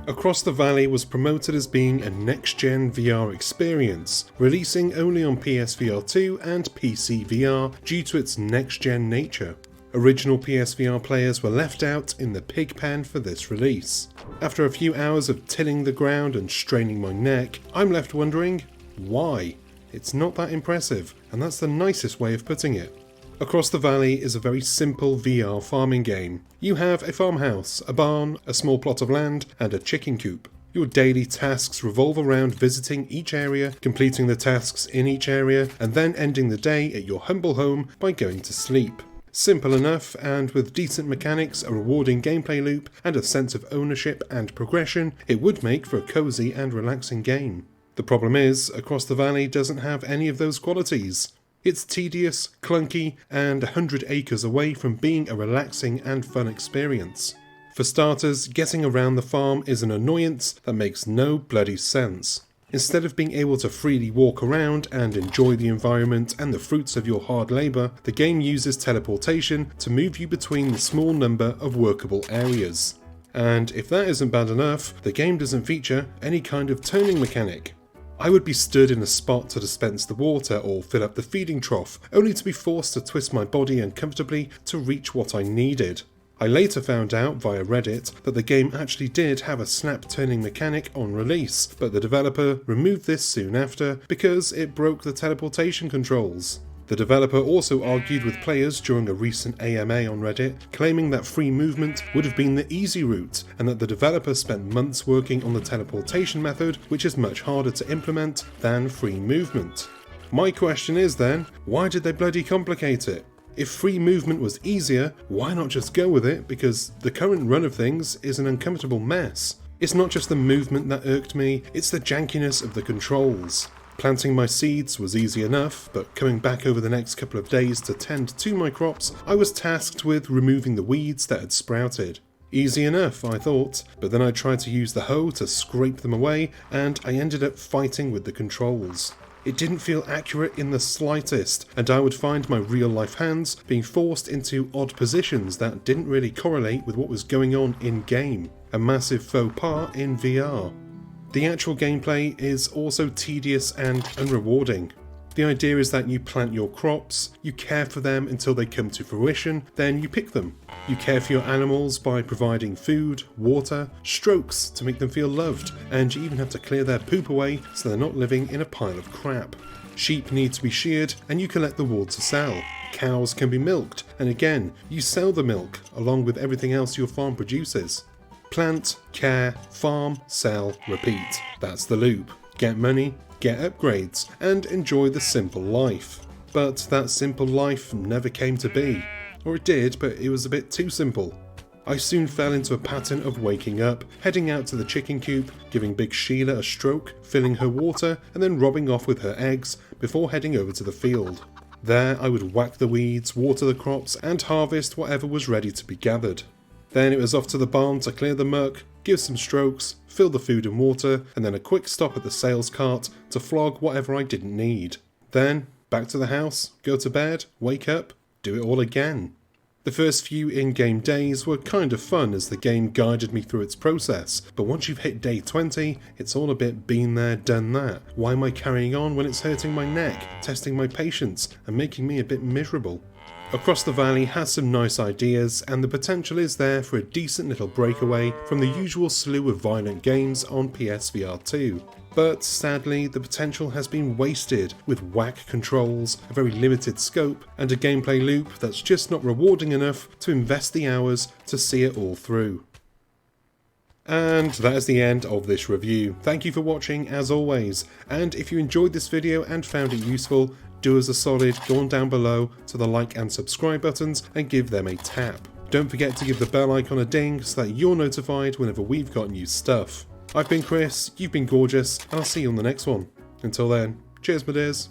Across the Valley was promoted as being a next-gen VR experience, releasing only on PSVR 2 and PC VR due to its next-gen nature. Original PSVR players were left out in the pig pen for this release. After a few hours of tilling the ground and straining my neck, I'm left wondering, why? It's not that impressive, and that's the nicest way of putting it. Across the Valley is a very simple VR farming game. You have a farmhouse, a barn, a small plot of land, and a chicken coop. Your daily tasks revolve around visiting each area, completing the tasks in each area, and then ending the day at your humble home by going to sleep. Simple enough, and with decent mechanics, a rewarding gameplay loop, and a sense of ownership and progression, it would make for a cozy and relaxing game. The problem is, Across the Valley doesn't have any of those qualities. It's tedious, clunky, and 100 acres away from being a relaxing and fun experience. For starters, getting around the farm is an annoyance that makes no bloody sense. Instead of being able to freely walk around and enjoy the environment and the fruits of your hard labour, the game uses teleportation to move you between the small number of workable areas. And if that isn't bad enough, the game doesn't feature any kind of turning mechanic. I would be stood in a spot to dispense the water or fill up the feeding trough, only to be forced to twist my body uncomfortably to reach what I needed. I later found out via Reddit that the game actually did have a snap turning mechanic on release, but the developer removed this soon after because it broke the teleportation controls. The developer also argued with players during a recent AMA on Reddit, claiming that free movement would have been the easy route, and that the developer spent months working on the teleportation method, which is much harder to implement than free movement. My question is then, why did they bloody complicate it? If free movement was easier, why not just go with it, because the current run of things is an uncomfortable mess. It's not just the movement that irked me, it's the jankiness of the controls. Planting my seeds was easy enough, but coming back over the next couple of days to tend to my crops, I was tasked with removing the weeds that had sprouted. Easy enough, I thought, but then I tried to use the hoe to scrape them away, and I ended up fighting with the controls. It didn't feel accurate in the slightest, and I would find my real-life hands being forced into odd positions that didn't really correlate with what was going on in-game. A massive faux pas in VR. The actual gameplay is also tedious and unrewarding. The idea is that you plant your crops, you care for them until they come to fruition, then you pick them. You care for your animals by providing food, water, strokes to make them feel loved, and you even have to clear their poop away so they're not living in a pile of crap. Sheep need to be sheared, and you collect the wool to sell. Cows can be milked, and again, you sell the milk, along with everything else your farm produces. Plant, care, farm, sell, repeat. That's the loop. Get money, get upgrades, and enjoy the simple life. But that simple life never came to be. Or it did, but it was a bit too simple. I soon fell into a pattern of waking up, heading out to the chicken coop, giving Big Sheila a stroke, filling her water, and then robbing off with her eggs before heading over to the field. There I would whack the weeds, water the crops, and harvest whatever was ready to be gathered. Then it was off to the barn to clear the muck, give some strokes, fill the food and water, and then a quick stop at the sales cart to flog whatever I didn't need. Then, back to the house, go to bed, wake up, do it all again. The first few in-game days were kind of fun as the game guided me through its process, but once you've hit day 20, it's all a bit been there, done that. Why am I carrying on when it's hurting my neck, testing my patience, and making me a bit miserable? Across the Valley has some nice ideas, and the potential is there for a decent little breakaway from the usual slew of violent games on PSVR 2. But sadly, the potential has been wasted with whack controls, a very limited scope, and a gameplay loop that's just not rewarding enough to invest the hours to see it all through. And that is the end of this review. Thank you for watching as always, and if you enjoyed this video and found it useful, do us a solid, go on down below to the like and subscribe buttons and give them a tap. Don't forget to give the bell icon a ding so that you're notified whenever we've got new stuff. I've been Chris, you've been gorgeous, and I'll see you on the next one. Until then, cheers my dears.